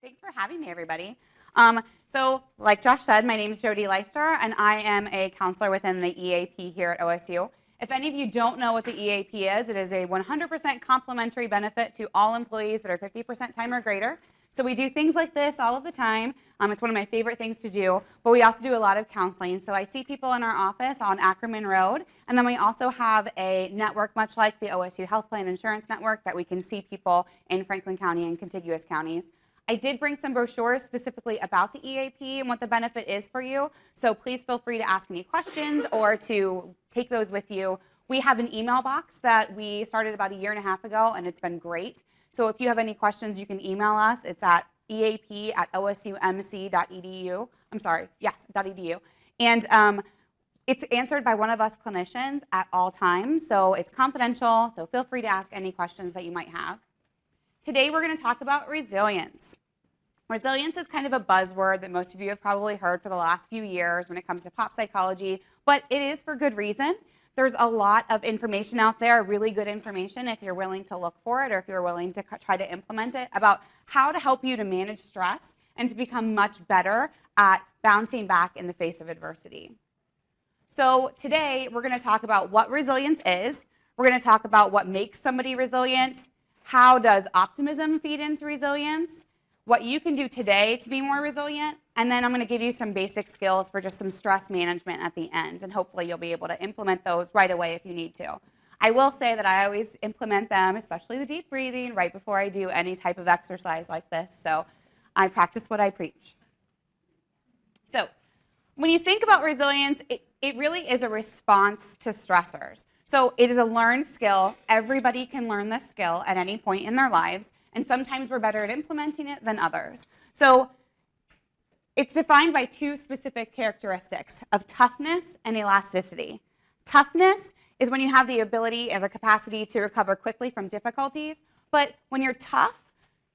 Thanks for having me, everybody. So like Josh said, my name is Jodie Leister, and I am a counselor within the EAP here at OSU. If any of you don't know what the EAP is, it is a 100% complimentary benefit to all employees that are 50% time or greater. So we do things like this all of the time. It's one of my favorite things to do, but we also do a lot of counseling. So I see people in our office on Ackerman Road, and then we also have a network much like the OSU Health Plan Insurance Network that we can see people in Franklin County and contiguous counties. I did bring some brochures specifically about the EAP and what the benefit is for you, so please feel free to ask any questions or to take those with you. We have an email box that we started about a year and a half ago, and it's been great. So if you have any questions, you can email us. It's at eap@osumc.edu. I'm sorry, yes, .edu. And it's answered by one of us clinicians at all times, so it's confidential, so feel free to ask any questions that you might have. Today we're going to talk about resilience. Resilience is kind of a buzzword that most of you have probably heard for the last few years when it comes to pop psychology, but it is for good reason. There's a lot of information out there, really good information if you're willing to look for it or if you're willing to try to implement it, about how to help you to manage stress and to become much better at bouncing back in the face of adversity. So today we're going to talk about what resilience is. We're going to talk about what makes somebody resilient. How does optimism feed into resilience? What you can do today to be more resilient, and then I'm going to give you some basic skills for just some stress management at the end, and hopefully you'll be able to implement those right away if you need to. I will say that I always implement them, especially the deep breathing, right before I do any type of exercise like this, so I practice what I preach. So when you think about resilience, it really is a response to stressors. So it is a learned skill. Everybody can learn this skill at any point in their lives, and sometimes we're better at implementing it than others. So it's defined by two specific characteristics of toughness and elasticity. Toughness is when you have the ability and the capacity to recover quickly from difficulties, but when you're tough,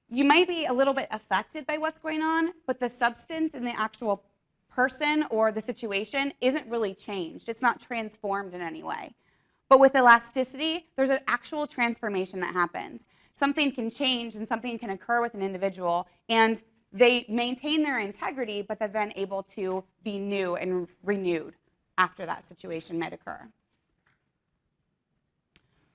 you might be a little bit affected by what's going on, but the substance in the actual person or the situation isn't really changed. It's not transformed in any way. But with elasticity, there's an actual transformation that happens. Something can change and something can occur with an individual, and they maintain their integrity, but they're then able to be new and renewed after that situation might occur.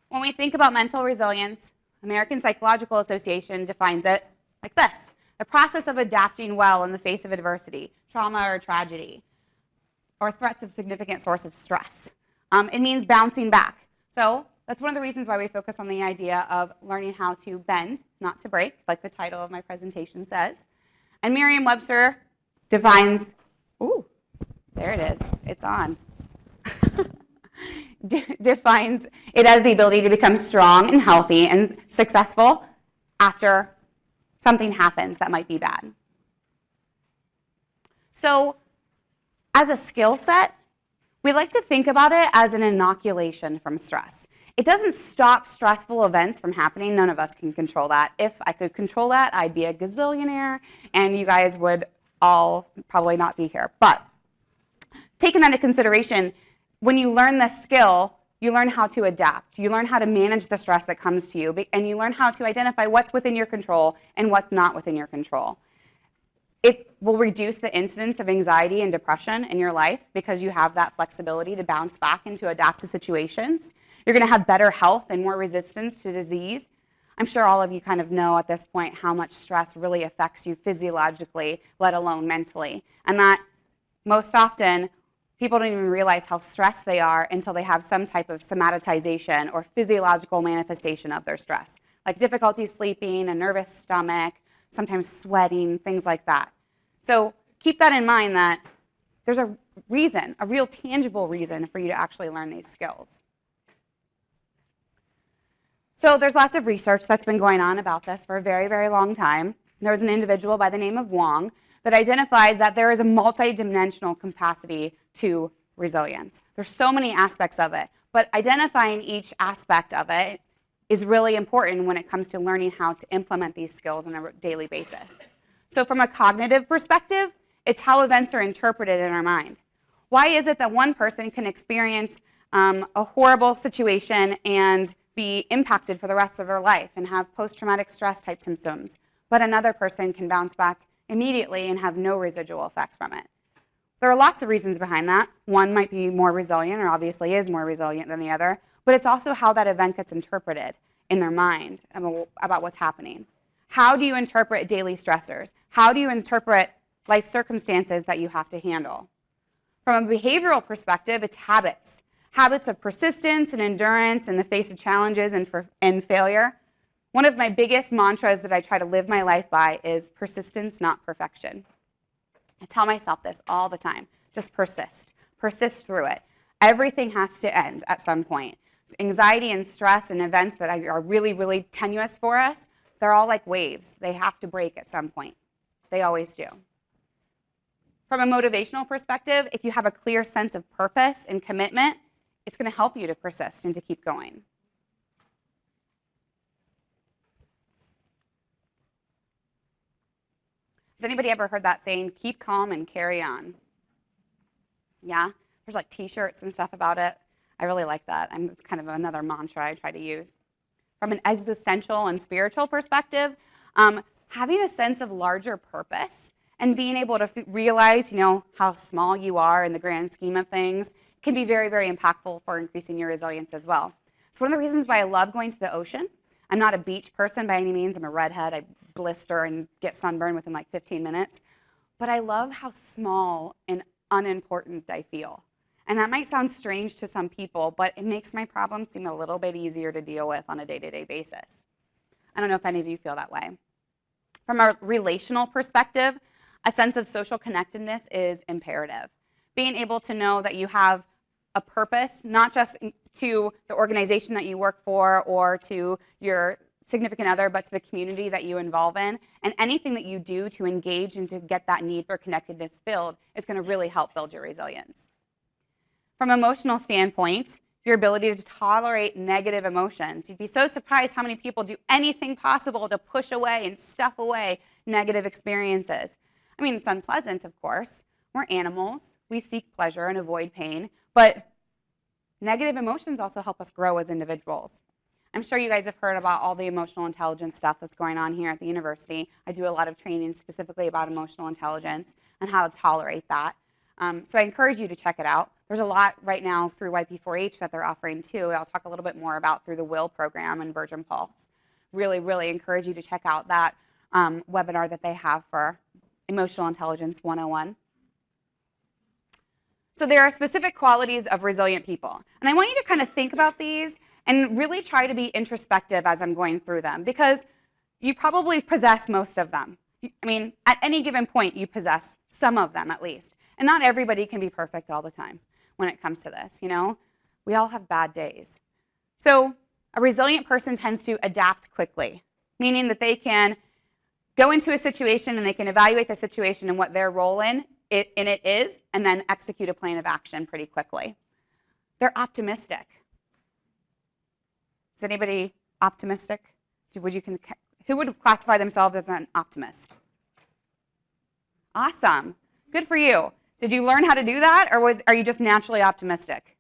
When we think about mental resilience, American Psychological Association defines it like this: the process of adapting well in the face of adversity, trauma or tragedy, or threats of significant source of stress. It means bouncing back. So that's one of the reasons why we focus on the idea of learning how to bend, not to break, like the title of my presentation says. And Merriam-Webster defines, ooh, there it is, it's on. Defines it as the ability to become strong and healthy and successful after something happens that might be bad. So as a skill set, we like to think about it as an inoculation from stress. It doesn't stop stressful events from happening. None of us can control that. If I could control that, I'd be a gazillionaire, and you guys would all probably not be here. But taking that into consideration, when you learn this skill, you learn how to adapt. You learn how to manage the stress that comes to you, and you learn how to identify what's within your control and what's not within your control. It will reduce the incidence of anxiety and depression in your life because you have that flexibility to bounce back and to adapt to situations. You're going to have better health and more resistance to disease. I'm sure all of you kind of know at this point how much stress really affects you physiologically, let alone mentally. And that most often, people don't even realize how stressed they are until they have some type of somatization or physiological manifestation of their stress, like difficulty sleeping, a nervous stomach, sometimes sweating, things like that. So keep that in mind, that there's a reason, a real tangible reason for you to actually learn these skills. So there's lots of research that's been going on about this for a very, very long time. There was an individual by the name of Wong that identified that there is a multidimensional capacity to resilience. There's so many aspects of it, but identifying each aspect of it is really important when it comes to learning how to implement these skills on a daily basis. So from a cognitive perspective, it's how events are interpreted in our mind. Why is it that one person can experience a horrible situation and be impacted for the rest of their life and have post-traumatic stress type symptoms, but another person can bounce back immediately and have no residual effects from it. There are lots of reasons behind that. One might be more resilient, or obviously is more resilient than the other, but it's also how that event gets interpreted in their mind about what's happening. How do you interpret daily stressors? How do you interpret life circumstances that you have to handle? From a behavioral perspective, it's habits. Habits of persistence and endurance in the face of challenges and failure. One of my biggest mantras that I try to live my life by is persistence, not perfection. I tell myself this all the time. Just persist. Persist through it. Everything has to end at some point. Anxiety and stress and events that are really, really tenuous for us, they're all like waves. They have to break at some point. They always do. From a motivational perspective, if you have a clear sense of purpose and commitment, it's going to help you to persist and to keep going. Has anybody ever heard that saying, keep calm and carry on? Yeah? There's like t-shirts and stuff about it. I really like that. It's kind of another mantra I try to use. From an existential and spiritual perspective, having a sense of larger purpose and being able to realize, how small you are in the grand scheme of things can be very, very impactful for increasing your resilience as well. It's one of the reasons why I love going to the ocean. I'm not a beach person by any means. I'm a redhead. I blister and get sunburned within like 15 minutes. But I love how small and unimportant I feel. And that might sound strange to some people, but it makes my problems seem a little bit easier to deal with on a day-to-day basis. I don't know if any of you feel that way. From a relational perspective, a sense of social connectedness is imperative. Being able to know that you have a purpose, not just to the organization that you work for or to your significant other, but to the community that you involve in, and anything that you do to engage and to get that need for connectedness filled is going to really help build your resilience. From an emotional standpoint, your ability to tolerate negative emotions. You'd be so surprised how many people do anything possible to push away and stuff away negative experiences. I mean, it's unpleasant, of course. We're animals. We seek pleasure and avoid pain, but negative emotions also help us grow as individuals. I'm sure you guys have heard about all the emotional intelligence stuff that's going on here at the university. I do a lot of training specifically about emotional intelligence and how to tolerate that. So I encourage you to check it out. There's a lot right now through YP4H that they're offering too. I'll talk a little bit more about through the WILL program and Virgin Pulse. Really, really encourage you to check out that webinar that they have for Emotional Intelligence 101. So there are specific qualities of resilient people. And I want you to kind of think about these and really try to be introspective as I'm going through them, because you probably possess most of them. I mean, at any given point, you possess some of them at least. And not everybody can be perfect all the time when it comes to this, We all have bad days. So a resilient person tends to adapt quickly, meaning that they can go into a situation and they can evaluate the situation and what their role in it is, and then execute a plan of action pretty quickly. They're optimistic. Is anybody optimistic? Who would classify themselves as an optimist? Awesome. Good for you. Did you learn how to do that, or are you just naturally optimistic?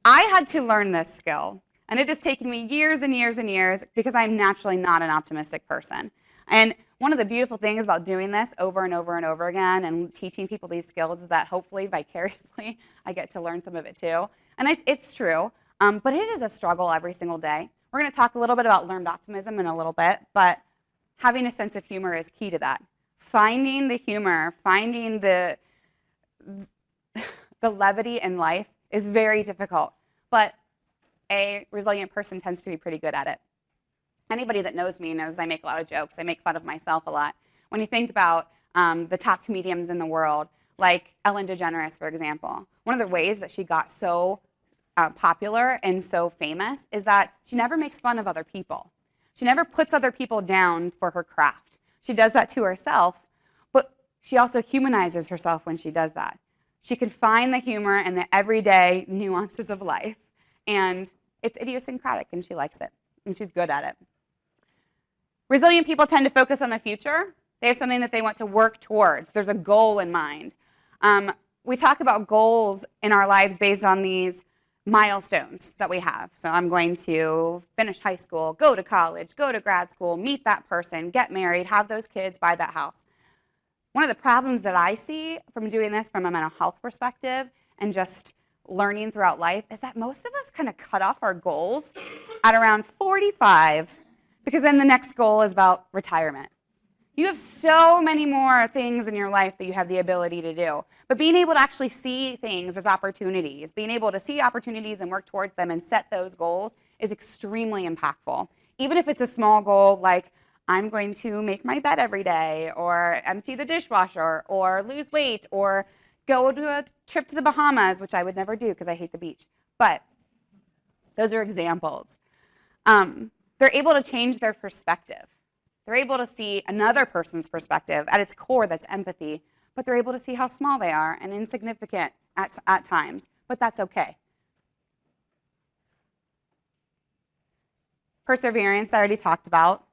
I had to learn this skill, and it has taken me years and years and years because I'm naturally not an optimistic person. And one of the beautiful things about doing this over and over and over again and teaching people these skills is that hopefully vicariously I get to learn some of it too. And it's true, but it is a struggle every single day. We're going to talk a little bit about learned optimism in a little bit, but having a sense of humor is key to that. Finding the humor, finding the levity in life is very difficult, but a resilient person tends to be pretty good at it. Anybody that knows me knows I make a lot of jokes. I make fun of myself a lot. When you think about the top comedians in the world, like Ellen DeGeneres, for example, one of the ways that she got so popular and so famous is that she never makes fun of other people. She never puts other people down for her craft. She does that to herself, but she also humanizes herself when she does that. She can find the humor in the everyday nuances of life, and it's idiosyncratic, and she likes it, and she's good at it. Resilient people tend to focus on the future. They have something that they want to work towards. There's a goal in mind. We talk about goals in our lives based on these milestones that we have. So I'm going to finish high school, go to college, go to grad school, meet that person, get married, have those kids, buy that house. One of the problems that I see from doing this from a mental health perspective and just learning throughout life is that most of us kind of cut off our goals at around 45, because then the next goal is about retirement. You have so many more things in your life that you have the ability to do. But being able to actually see things as opportunities, being able to see opportunities and work towards them and set those goals is extremely impactful. Even if it's a small goal like, I'm going to make my bed every day, or empty the dishwasher, or lose weight, or go to a trip to the Bahamas, which I would never do because I hate the beach. But those are examples. They're able to change their perspective. They're able to see another person's perspective. At its core, that's empathy. But they're able to see how small they are and insignificant at times. But that's okay. Perseverance, I already talked about.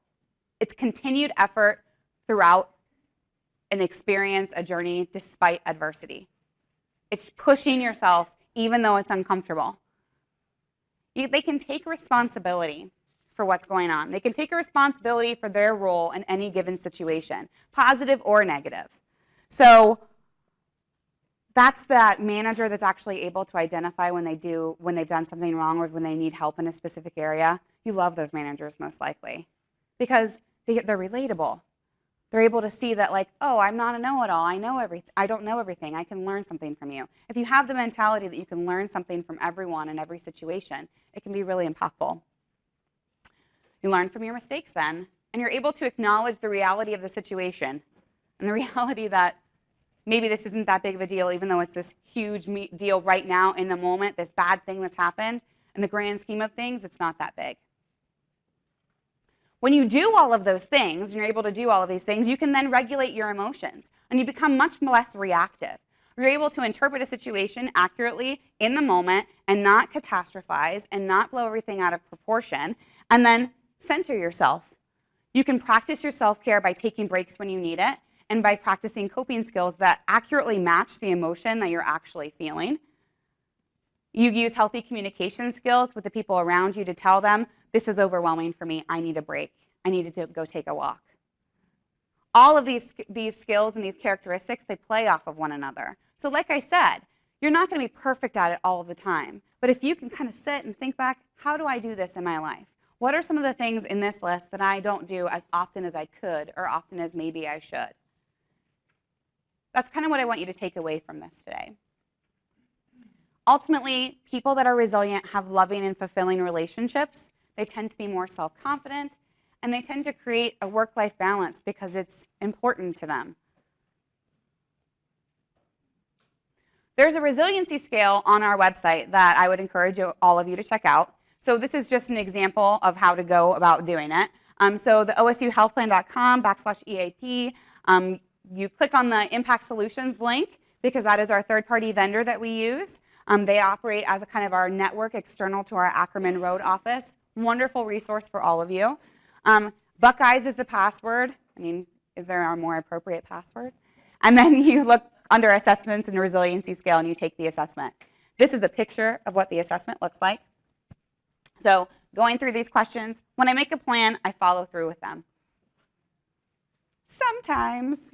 It's continued effort throughout an experience, a journey, despite adversity. It's pushing yourself even though it's uncomfortable. They can take responsibility for what's going on. They can take a responsibility for their role in any given situation, positive or negative. So that's that manager that's actually able to identify when they've done something wrong or when they need help in a specific area. You love those managers most likely because they're relatable. They're able to see that, like, oh, I'm not a know-it-all. I don't know everything. I can learn something from you. If you have the mentality that you can learn something from everyone in every situation, it can be really impactful. You learn from your mistakes then, and you're able to acknowledge the reality of the situation and the reality that maybe this isn't that big of a deal, even though it's this huge deal right now in the moment, this bad thing that's happened. In the grand scheme of things, it's not that big. When you do all of those things, and you're able to do all of these things, you can then regulate your emotions, and you become much less reactive. You're able to interpret a situation accurately in the moment and not catastrophize and not blow everything out of proportion, and then center yourself. You can practice your self-care by taking breaks when you need it and by practicing coping skills that accurately match the emotion that you're actually feeling. You use healthy communication skills with the people around you to tell them, this is overwhelming for me, I need a break, I need to go take a walk. All of these skills and these characteristics, they play off of one another. So like I said, you're not going to be perfect at it all the time. But if you can kind of sit and think back, how do I do this in my life? What are some of the things in this list that I don't do as often as I could or often as maybe I should? That's kind of what I want you to take away from this today. Ultimately, people that are resilient have loving and fulfilling relationships. They tend to be more self-confident, and they tend to create a work-life balance because it's important to them. There's a resiliency scale on our website that I would encourage all of you to check out. So this is just an example of how to go about doing it. So the osuhealthplan.com/EAP, you click on the Impact Solutions link because that is our third-party vendor that we use. They operate as a kind of our network external to our Ackerman Road office. Wonderful resource for all of you. Buckeyes is the password. I mean, is there a more appropriate password? And then you look under assessments and resiliency scale and you take the assessment. This is a picture of what the assessment looks like. So going through these questions, when I make a plan, I follow through with them. Sometimes,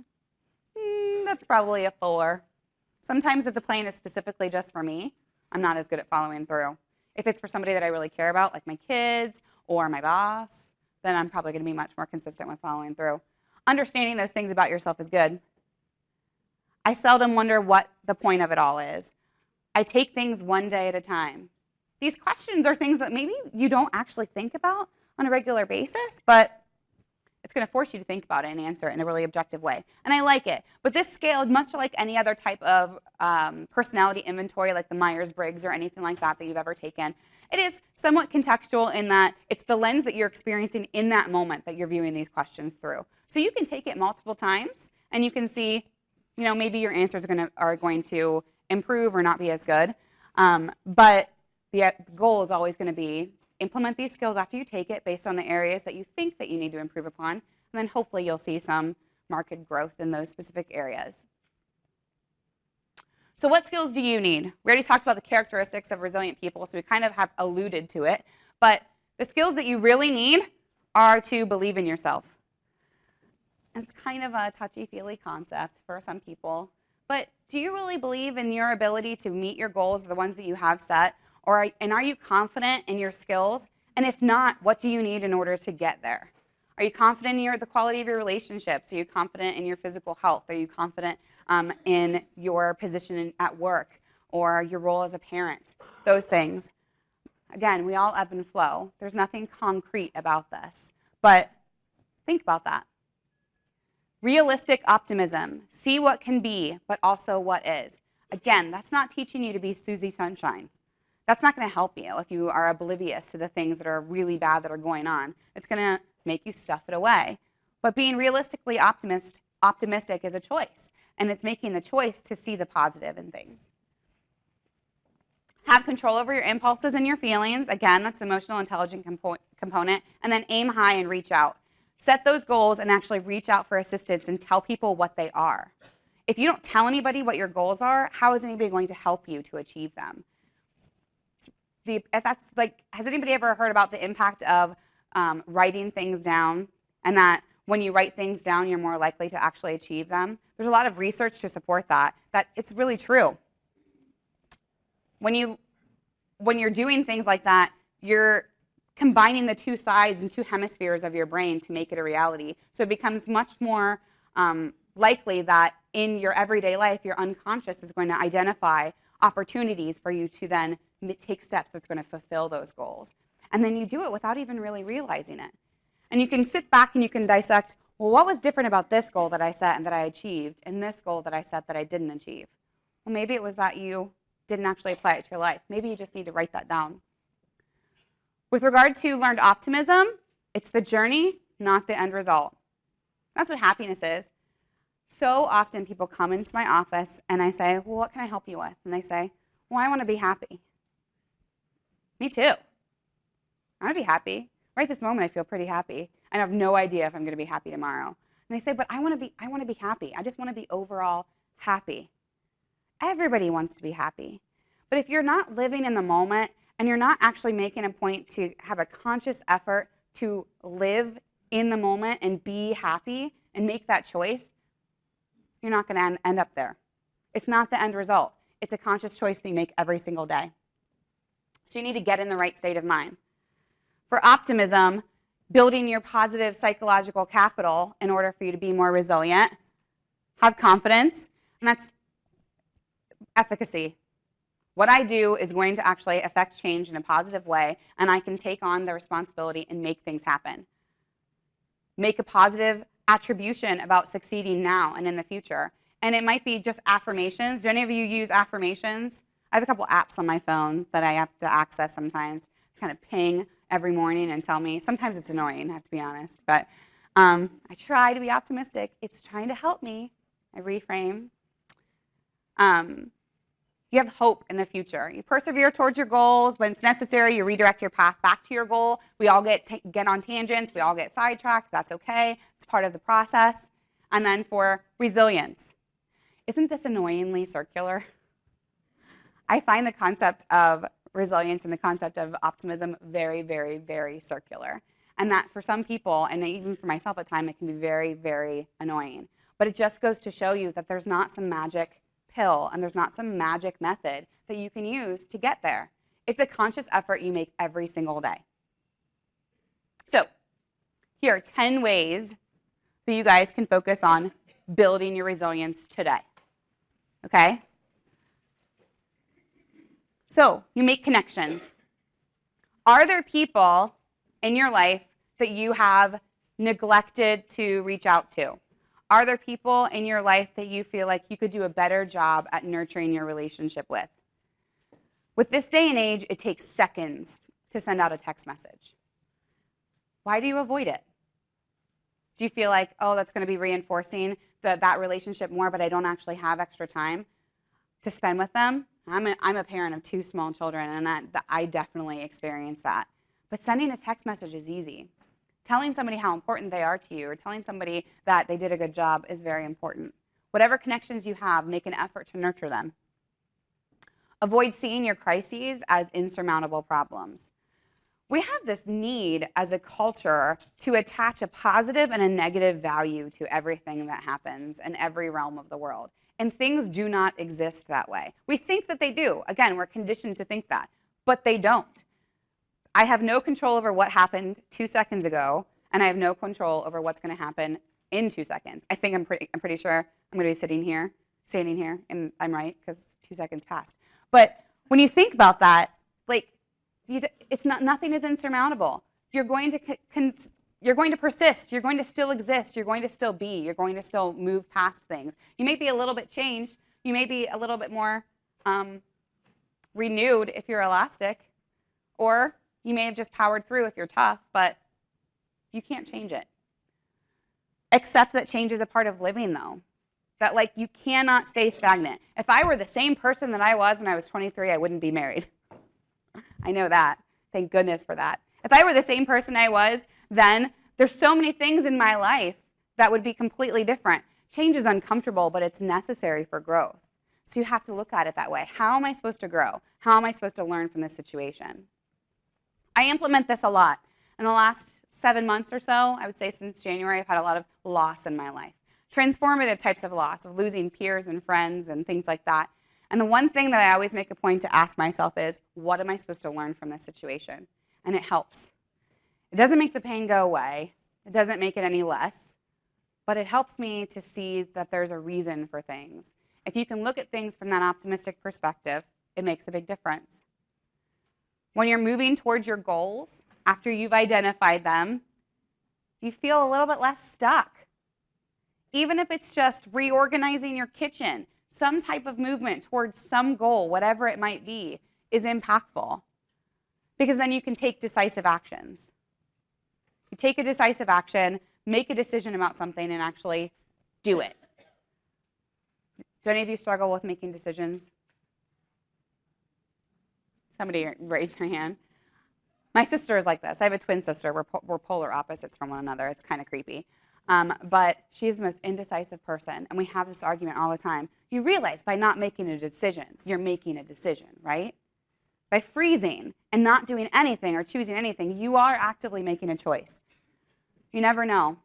that's probably a 4. Sometimes if the plan is specifically just for me, I'm not as good at following through. If it's for somebody that I really care about, like my kids or my boss, then I'm probably going to be much more consistent with following through. Understanding those things about yourself is good. I seldom wonder what the point of it all is. I take things one day at a time. These questions are things that maybe you don't actually think about on a regular basis, but it's going to force you to think about it and answer it in a really objective way. And I like it. But this scale, much like any other type of personality inventory, like the Myers-Briggs or anything like that you've ever taken, it is somewhat contextual in that it's the lens that you're experiencing in that moment that you're viewing these questions through. So you can take it multiple times, and you can see, maybe your answers are going to improve or not be as good. But the goal is always going to be implement these skills after you take it based on the areas that you think that you need to improve upon, and then hopefully you'll see some marked growth in those specific areas. So what skills do you need? We already talked about the characteristics of resilient people, so we kind of have alluded to it. But the skills that you really need are to believe in yourself. It's kind of a touchy-feely concept for some people. But do you really believe in your ability to meet your goals, the ones that you have set? And are you confident in your skills? And if not, what do you need in order to get there? Are you confident in the quality of your relationships? Are you confident in your physical health? Are you confident in your position at work or your role as a parent? Those things. Again, we all ebb and flow. There's nothing concrete about this. But think about that. Realistic optimism. See what can be, but also what is. Again, that's not teaching you to be Susie Sunshine. That's not going to help you if you are oblivious to the things that are really bad that are going on. It's going to make you stuff it away. But being realistically optimistic is a choice, and it's making the choice to see the positive in things. Have control over your impulses and your feelings. Again, that's the emotional intelligence component. And then aim high and reach out. Set those goals and actually reach out for assistance and tell people what they are. If you don't tell anybody what your goals are, how is anybody going to help you to achieve them? Has anybody ever heard about the impact of writing things down, and that when you write things down, you're more likely to actually achieve them? There's a lot of research to support that it's really true. When you're doing things like that, you're combining the two sides and two hemispheres of your brain to make it a reality. So it becomes much more likely that in your everyday life, your unconscious is going to identify opportunities for you to then take steps that's going to fulfill those goals. And then you do it without even really realizing it. And you can sit back and you can dissect, well, what was different about this goal that I set and that I achieved, and this goal that I set that I didn't achieve? Well, maybe it was that you didn't actually apply it to your life. Maybe you just need to write that down. With regard to learned optimism, it's the journey, not the end result. That's what happiness is. So often people come into my office and I say, well, what can I help you with? And they say, well, I want to be happy. Me too. I want to be happy. Right this moment, I feel pretty happy. I have no idea if I'm going to be happy tomorrow. And they say, but I want to be happy. I just want to be overall happy. Everybody wants to be happy. But if you're not living in the moment and you're not actually making a point to have a conscious effort to live in the moment and be happy and make that choice, you're not going to end up there. It's not the end result. It's a conscious choice that you make every single day. So you need to get in the right state of mind. For optimism, building your positive psychological capital in order for you to be more resilient, have confidence, and that's efficacy. What I do is going to actually affect change in a positive way, and I can take on the responsibility and make things happen. Make a positive attribution about succeeding now and in the future. And it might be just affirmations. Do any of you use affirmations? I have a couple apps on my phone that I have to access sometimes, kind of ping every morning and tell me. Sometimes it's annoying, I have to be honest, but I try to be optimistic. It's trying to help me. I reframe. You have hope in the future. You persevere towards your goals. When it's necessary, you redirect your path back to your goal. We all get on tangents. We all get sidetracked. That's okay. It's part of the process. And then for resilience. Isn't this annoyingly circular? I find the concept of resilience and the concept of optimism very, very, very circular. And that for some people, and even for myself at times, it can be very, very annoying. But it just goes to show you that there's not some magic pill and there's not some magic method that you can use to get there. It's a conscious effort you make every single day. So here are 10 ways that you guys can focus on building your resilience today. Okay? So you make connections. Are there people in your life that you have neglected to reach out to? Are there people in your life that you feel like you could do a better job at nurturing your relationship with? With this day and age, it takes seconds to send out a text message. Why do you avoid it? Do you feel like, oh, that's going to be reinforcing that relationship more, but I don't actually have extra time to spend with them? I'm a parent of 2 small children, and I definitely experience that. But sending a text message is easy. Telling somebody how important they are to you or telling somebody that they did a good job is very important. Whatever connections you have, make an effort to nurture them. Avoid seeing your crises as insurmountable problems. We have this need as a culture to attach a positive and a negative value to everything that happens in every realm of the world. And things do not exist that way. We think that they do. Again, we're conditioned to think that, but they don't. I have no control over what happened 2 seconds ago, and I have no control over what's going to happen in 2 seconds. I think I'm pretty sure I'm going to be standing here, and I'm right because 2 seconds passed. But when you think about that, like, nothing is insurmountable. You're going to persist. You're going to still exist. You're going to still be. You're going to still move past things. You may be a little bit changed. You may be a little bit more renewed if you're elastic, or you may have just powered through if you're tough, but you can't change it. Accept that change is a part of living, though. That, like, you cannot stay stagnant. If I were the same person that I was when I was 23, I wouldn't be married. I know that. Thank goodness for that. If I were the same person I was then, there's so many things in my life that would be completely different. Change is uncomfortable, but it's necessary for growth. So you have to look at it that way. How am I supposed to grow? How am I supposed to learn from this situation? I implement this a lot. In the last 7 months or so, I would say since January, I've had a lot of loss in my life. Transformative types of loss, of losing peers and friends and things like that. And the one thing that I always make a point to ask myself is, what am I supposed to learn from this situation? And it helps. It doesn't make the pain go away. It doesn't make it any less. But it helps me to see that there's a reason for things. If you can look at things from that optimistic perspective, it makes a big difference. When you're moving towards your goals, after you've identified them, you feel a little bit less stuck. Even if it's just reorganizing your kitchen, some type of movement towards some goal, whatever it might be, is impactful. Because then you can take decisive actions. You take a decisive action, make a decision about something, and actually do it. Do any of you struggle with making decisions? Somebody raise their hand. My sister is like this. I have a twin sister. We're polar opposites from one another. It's kind of creepy. But she's the most indecisive person, and we have this argument all the time. You realize by not making a decision, you're making a decision, right? By freezing and not doing anything or choosing anything, you are actively making a choice. You never know.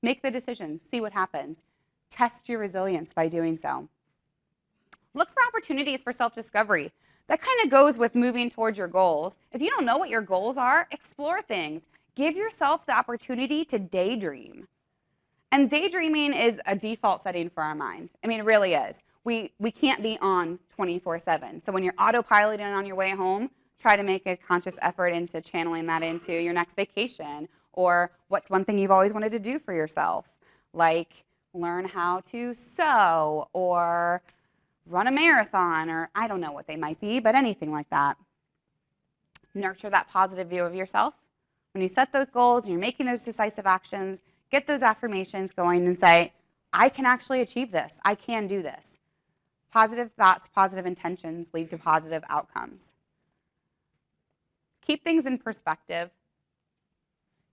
Make the decision. See what happens. Test your resilience by doing so. Look for opportunities for self-discovery. That kind of goes with moving towards your goals. If you don't know what your goals are, explore things. Give yourself the opportunity to daydream. And daydreaming is a default setting for our mind. I mean, it really is. We can't be on 24/7. So when you're autopiloting on your way home, try to make a conscious effort into channeling that into your next vacation, or what's one thing you've always wanted to do for yourself, like learn how to sew or run a marathon, or I don't know what they might be, but anything like that. Nurture that positive view of yourself. When you set those goals and you're making those decisive actions, get those affirmations going and say, I can actually achieve this. I can do this. Positive thoughts, positive intentions lead to positive outcomes. Keep things in perspective.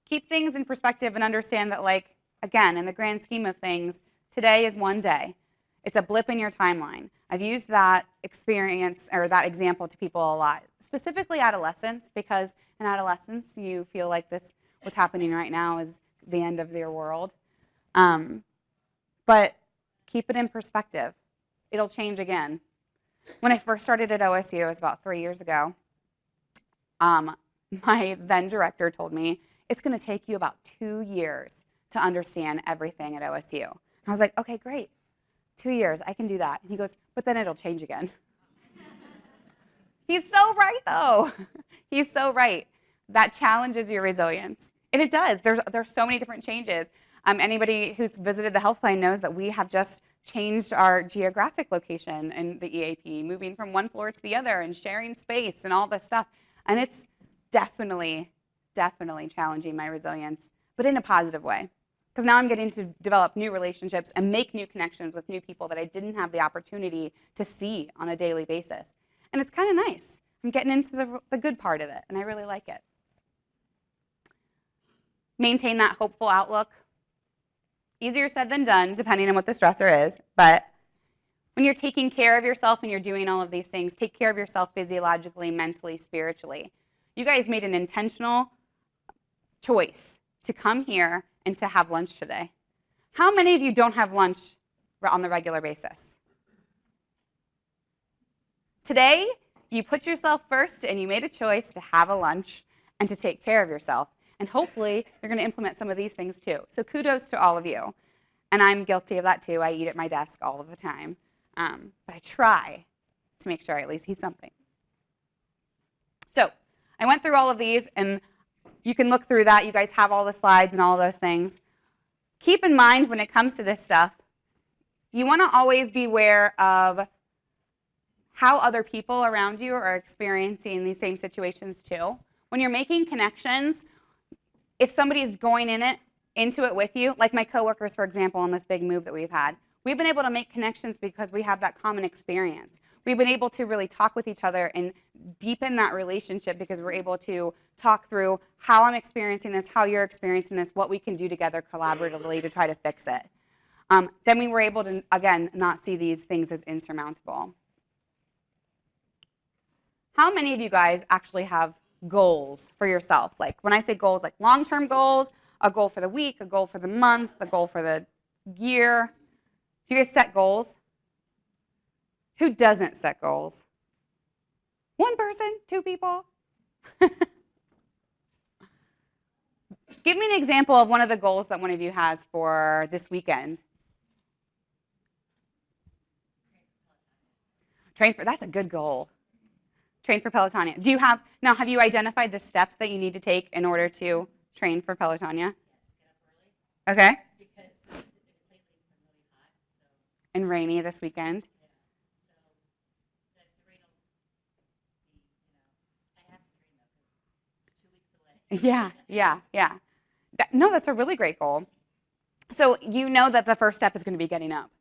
Keep things in perspective and understand that, like, again, in the grand scheme of things, today is one day. It's a blip in your timeline. I've used that experience or that example to people a lot, specifically adolescents, because in adolescence you feel like what's happening right now is the end of their world. But keep it in perspective. It'll change again. When I first started at OSU, it was about 3 years ago, my then director told me, it's going to take you about 2 years to understand everything at OSU. And I was like, okay, great. 2 years, I can do that. And he goes, but then it'll change again. He's so right, though. He's so right. That challenges your resilience. And it does. There's so many different changes. Anybody who's visited the health plan knows that we have just changed our geographic location in the EAP, moving from one floor to the other and sharing space and all this stuff. And it's definitely challenging my resilience, but in a positive way. Because now I'm getting to develop new relationships and make new connections with new people that I didn't have the opportunity to see on a daily basis. And it's kind of nice. I'm getting into the good part of it, and I really like it. Maintain that hopeful outlook. Easier said than done, depending on what the stressor is, but When you're taking care of yourself and you're doing all of these things, take care of yourself physiologically, mentally, spiritually. You guys made an intentional choice to come here and to have lunch today. How many of you don't have lunch on the regular basis? Today, you put yourself first and you made a choice to have a lunch and to take care of yourself. And hopefully, you're going to implement some of these things too. So kudos to all of you. And I'm guilty of that too. I eat at my desk all of the time. But I try to make sure I at least eat something. So I went through all of these, and you can look through that. You guys have all the slides and all those things. Keep in mind when it comes to this stuff, you want to always be aware of how other people around you are experiencing these same situations too. When you're making connections, if somebody is going into it with you, like my coworkers, for example, on this big move that we've had, we've been able to make connections because we have that common experience. We've been able to really talk with each other and deepen that relationship because we're able to talk through how I'm experiencing this, how you're experiencing this, what we can do together collaboratively to try to fix it. Then we were able to, again, not see these things as insurmountable. How many of you guys actually have goals for yourself? Like when I say goals, like long-term goals, a goal for the week, a goal for the month, a goal for the year. Do you guys set goals? Who doesn't set goals? One person? Two people? Give me an example of one of the goals that one of you has for this weekend. That's a good goal. Train for Pelotonia. Have you identified the steps that you need to take in order to train for Pelotonia? Okay. And rainy this weekend. Yeah. No, that's a really great goal. So you know that the first step is going to be getting up.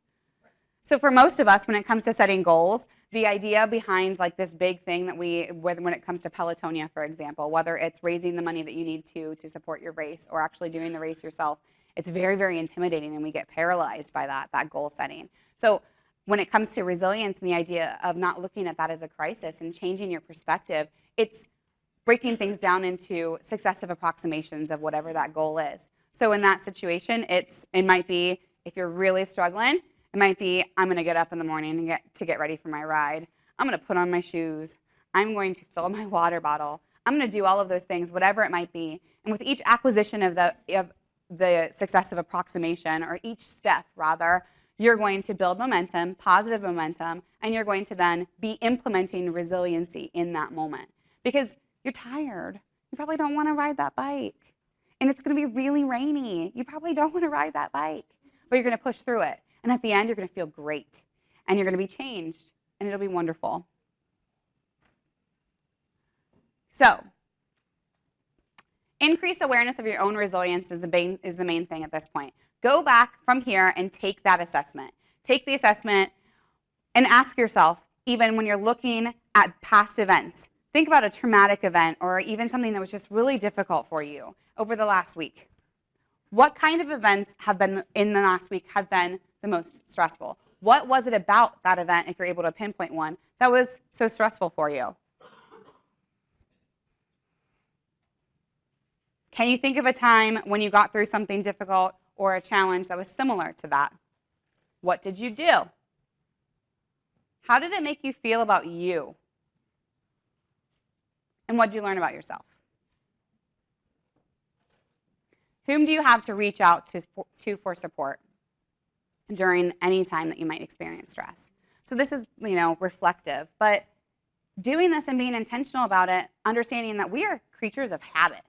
So for most of us, when it comes to setting goals, the idea behind like this big thing that when it comes to Pelotonia, for example, whether it's raising the money that you need to support your race or actually doing the race yourself, it's very, very intimidating and we get paralyzed by that goal setting. So when it comes to resilience and the idea of not looking at that as a crisis and changing your perspective, it's breaking things down into successive approximations of whatever that goal is. So in that situation, it might be, if you're really struggling, it might be, I'm going to get up in the morning and get ready for my ride. I'm going to put on my shoes. I'm going to fill my water bottle. I'm going to do all of those things, whatever it might be. And with each acquisition of the successive approximation, or each step, rather, you're going to build momentum, positive momentum, and you're going to then be implementing resiliency in that moment. Because you're tired. You probably don't want to ride that bike. And it's going to be really rainy. You probably don't want to ride that bike. But you're going to push through it. And at the end, you're going to feel great. And you're going to be changed. And it'll be wonderful. So, increase awareness of your own resilience is the main thing at this point. Go back from here and take that assessment. Take the assessment and ask yourself, even when you're looking at past events, think about a traumatic event or even something that was just really difficult for you over the last week. What kind of events have been in the last week have been the most stressful? What was it about that event, if you're able to pinpoint one, that was so stressful for you? Can you think of a time when you got through something difficult or a challenge that was similar to that? What did you do? How did it make you feel about you? And what did you learn about yourself? Whom do you have to reach out to for support during any time that you might experience stress? So this is, reflective, but doing this and being intentional about it, understanding that we are creatures of habit.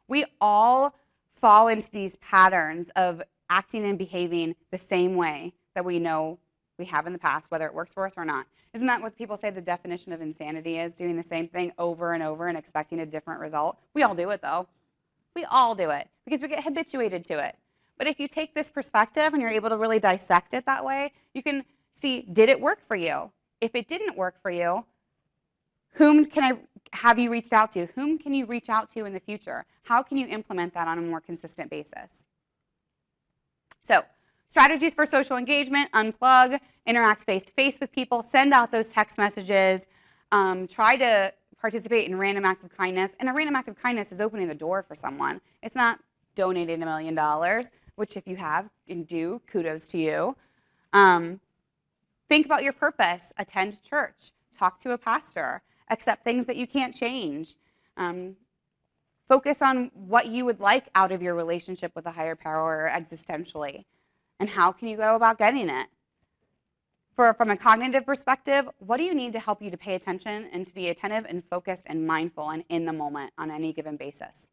We all fall into these patterns of acting and behaving the same way that we know we have in the past, whether it works for us or not. Isn't that what people say the definition of insanity is? Doing the same thing over and over and expecting a different result? We all do it, though. We all do it because we get habituated to it. But if you take this perspective and you're able to really dissect it that way, you can see, did it work for you? If it didn't work for you, whom can I have you reached out to? Whom can you reach out to in the future? How can you implement that on a more consistent basis? So Strategies for social engagement: unplug, interact face-to-face with people, send out those text messages, try to participate in random acts of kindness. And a random act of kindness is opening the door for someone. It's not donating $1 million, which if you have and do, kudos to you. Think about your purpose. Attend church. Talk to a pastor. Accept things that you can't change. Focus on what you would like out of your relationship with a higher power existentially. And how can you go about getting it? From a cognitive perspective, what do you need to help you to pay attention and to be attentive and focused and mindful and in the moment on any given basis?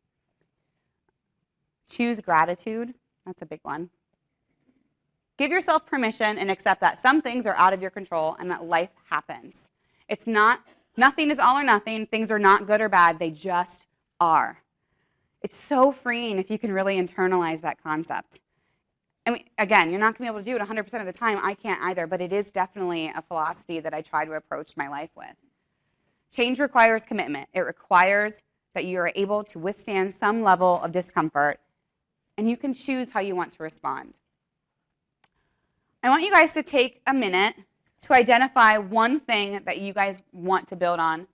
Choose gratitude. That's a big one. Give yourself permission and accept that some things are out of your control and that life happens. It's not, nothing is all or nothing. Things are not good or bad. They just are. It's so freeing if you can really internalize that concept. I mean, again, you're not going to be able to do it 100% of the time. I can't either, but it is definitely a philosophy that I try to approach my life with. Change requires commitment. It requires that you are able to withstand some level of discomfort, and you can choose how you want to respond. I want you guys to take a minute to identify one thing that you guys want to build on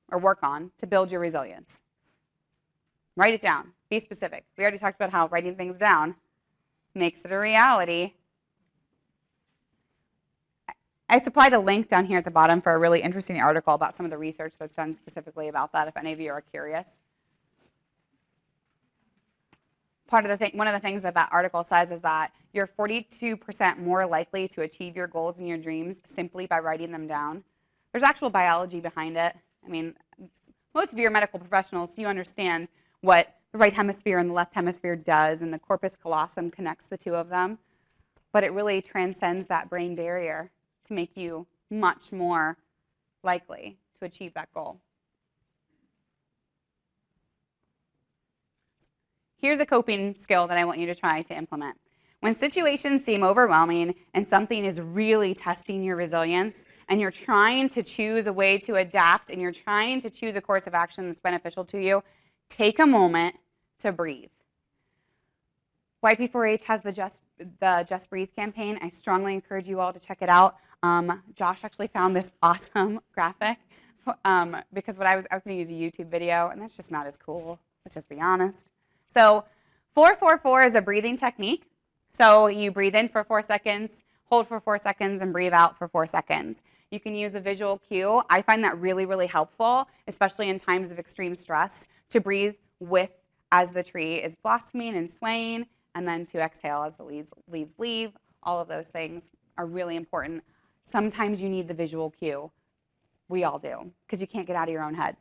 or work on to build your resilience. Write it down. Be specific. We already talked about how writing things down makes it a reality. I supplied a link down here at the bottom for a really interesting article about some of the research that's done specifically about that, if any of you are curious. One of the things that article says is that you're 42% more likely to achieve your goals and your dreams simply by writing them down. There's actual biology behind it. I mean, most of you are medical professionals, so you understand what the right hemisphere and the left hemisphere does, and the corpus callosum connects the two of them. But it really transcends that brain barrier to make you much more likely to achieve that goal. Here's a coping skill that I want you to try to implement. When situations seem overwhelming and something is really testing your resilience, and you're trying to choose a way to adapt, and you're trying to choose a course of action that's beneficial to you, take a moment to breathe. YP4H has the Just Breathe campaign. I strongly encourage you all to check it out. Josh actually found this awesome graphic because I was going to use a YouTube video, and that's just not as cool. Let's just be honest. So 4-4-4 is a breathing technique. So you breathe in for 4 seconds, hold for 4 seconds, and breathe out for 4 seconds. You can use a visual cue. I find that really, really helpful, especially in times of extreme stress, to breathe with as the tree is blossoming and swaying, and then to exhale as the leaves leave. All of those things are really important. Sometimes you need the visual cue. We all do, because you can't get out of your own head.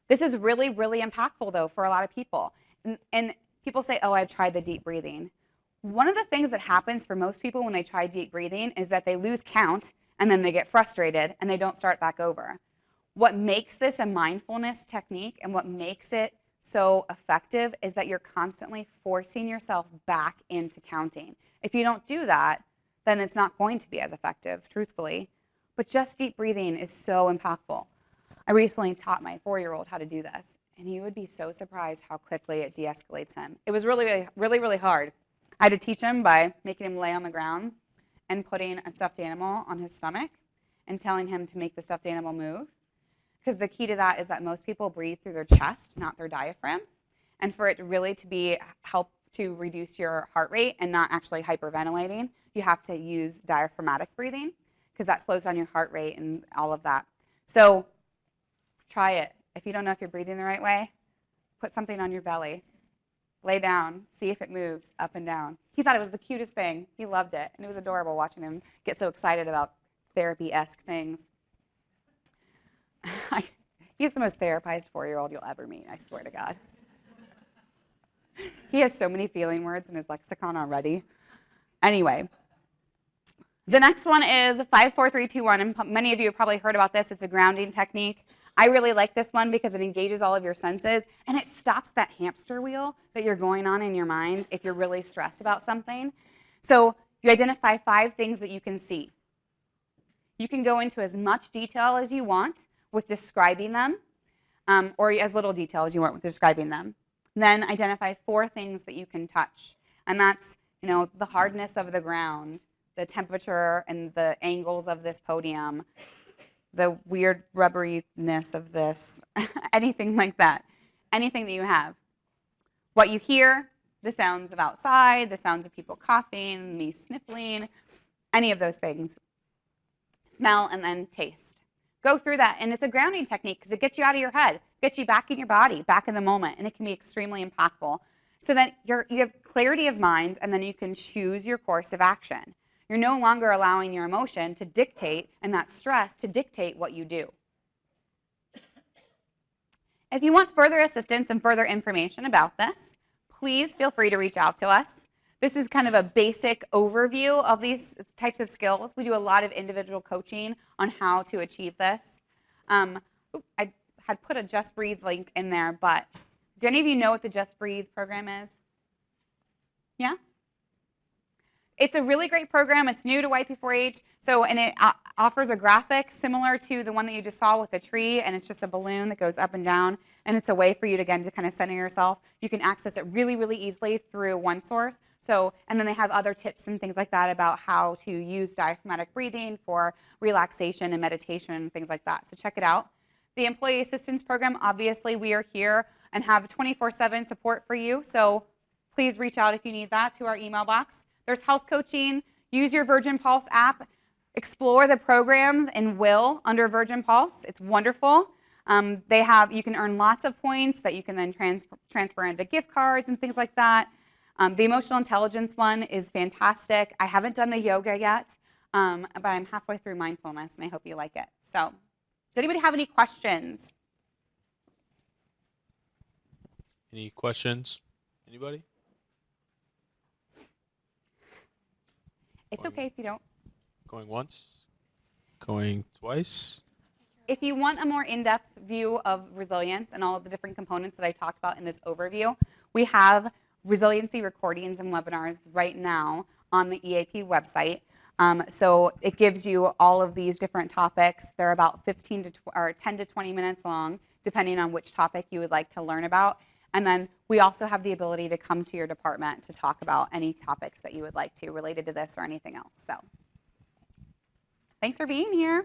This is really, really impactful, though, for a lot of people. And people say, oh, I've tried the deep breathing. One of the things that happens for most people when they try deep breathing is that they lose count, and then they get frustrated, and they don't start back over. What makes this a mindfulness technique and what makes it so effective is that you're constantly forcing yourself back into counting. If you don't do that, then it's not going to be as effective, truthfully. But just deep breathing is so impactful. I recently taught my 4-year-old how to do this, and he would be so surprised how quickly it de-escalates him. It was really, really, really hard. I had to teach him by making him lay on the ground and putting a stuffed animal on his stomach and telling him to make the stuffed animal move. Because the key to that is that most people breathe through their chest, not their diaphragm. And for it really to help to reduce your heart rate and not actually hyperventilating, you have to use diaphragmatic breathing, because that slows down your heart rate and all of that. So try it. If you don't know if you're breathing the right way, put something on your belly. Lay down, see if it moves up and down. He thought it was the cutest thing. He loved it, and it was adorable watching him get so excited about therapy-esque things. He's the most therapized 4-year-old you'll ever meet, I swear to God. He has so many feeling words in his lexicon already. Anyway, the next one is 5-4-3-2-1, and many of you have probably heard about this. It's a grounding technique. I really like this one because it engages all of your senses, and it stops that hamster wheel that you're going on in your mind if you're really stressed about something. So you identify 5 things that you can see. You can go into as much detail as you want with describing them, or as little detail as you want with describing them. Then identify 4 things that you can touch, and that's You know, the hardness of the ground, the temperature and the angles of this podium, the weird rubberiness of this, anything like that, anything that you have. What you hear, the sounds of outside, the sounds of people coughing, me sniffling, any of those things. Smell and then taste. Go through that, and it's a grounding technique because it gets you out of your head, gets you back in your body, back in the moment, and it can be extremely impactful. So that you have clarity of mind, and then you can choose your course of action. You're no longer allowing your emotion to dictate, and that stress to dictate what you do. If you want further assistance and further information about this, please feel free to reach out to us. This is kind of a basic overview of these types of skills. We do a lot of individual coaching on how to achieve this. I had put a Just Breathe link in there, but do any of you know what the Just Breathe program is? Yeah? It's a really great program. It's new to YP4H, and it offers a graphic similar to the one that you just saw with the tree, and it's just a balloon that goes up and down, and it's a way for you to, again, to kind of center yourself. You can access it really, really easily through one source. And then they have other tips and things like that about how to use diaphragmatic breathing for relaxation and meditation and things like that. So check it out. The Employee Assistance Program, obviously, we are here and have 24/7 support for you. So please reach out if you need that to our email box. There's health coaching. Use your Virgin Pulse app. Explore the programs in Will under Virgin Pulse. It's wonderful. You can earn lots of points that you can then transfer into gift cards and things like that. The emotional intelligence one is fantastic. I haven't done the yoga yet, but I'm halfway through mindfulness, and I hope you like it. So, does anybody have any questions? Any questions? Anybody? It's okay if you don't. Going once? Going twice? If you want a more in-depth view of resilience and all of the different components that I talked about in this overview, we have resiliency recordings and webinars right now on the EAP website. So it gives you all of these different topics. They're about 10 to 20 minutes long, depending on which topic you would like to learn about. And then we also have the ability to come to your department to talk about any topics that you would like to related to this or anything else. So thanks for being here.